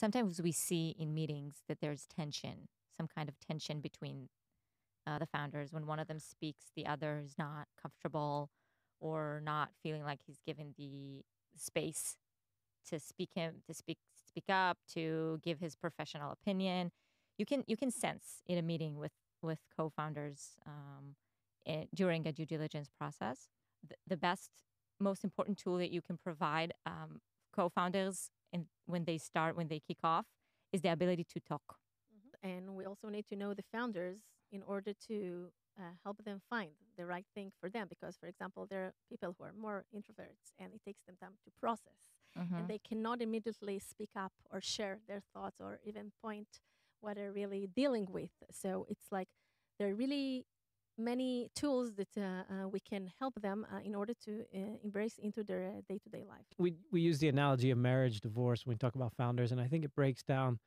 sometimes we see in meetings that there's tension, some kind of tension between the founders. When one of them speaks, the other is not comfortable or not feeling like he's given the space to speak up, to give his professional opinion. You can sense in a meeting with co-founders during a due diligence process. The best, most important tool that you can provide co-founders when they kick off is the ability to talk. And we also need to know the founders in order to help them find the right thing for them. Because, for example, there are people who are more introverts and it takes them time to process. And Hmm. they cannot immediately speak up or share their thoughts or even point what they're really dealing with. So it's like there are really many tools that we can help them in order to embrace into their day-to-day life. We use the analogy of marriage, divorce when we talk about founders, and I think it breaks down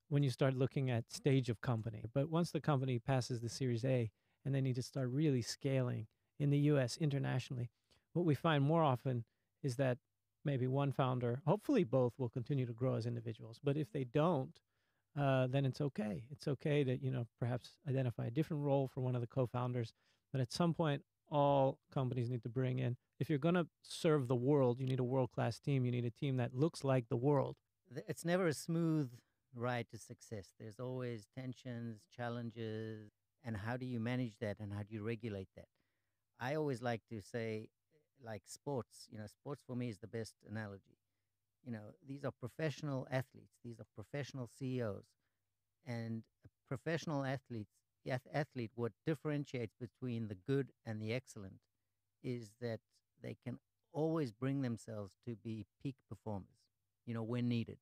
when you start looking at stage of company. But once the company passes the Series A and they need to start really scaling in the U.S. internationally, what we find more often is that maybe one founder, hopefully both, will continue to grow as individuals. But if they don't, then it's okay. It's okay to, perhaps identify a different role for one of the co-founders. But at some point, all companies need to bring in. If you're going to serve the world, you need a world-class team. You need a team that looks like the world. It's never a smooth ride to success. There's always tensions, challenges, and how do you manage that and how do you regulate that? I always like to say, like sports, sports for me is the best analogy. These are professional athletes, these are professional CEOs, and a professional athlete, what differentiates between the good and the excellent is that they can always bring themselves to be peak performers, when needed.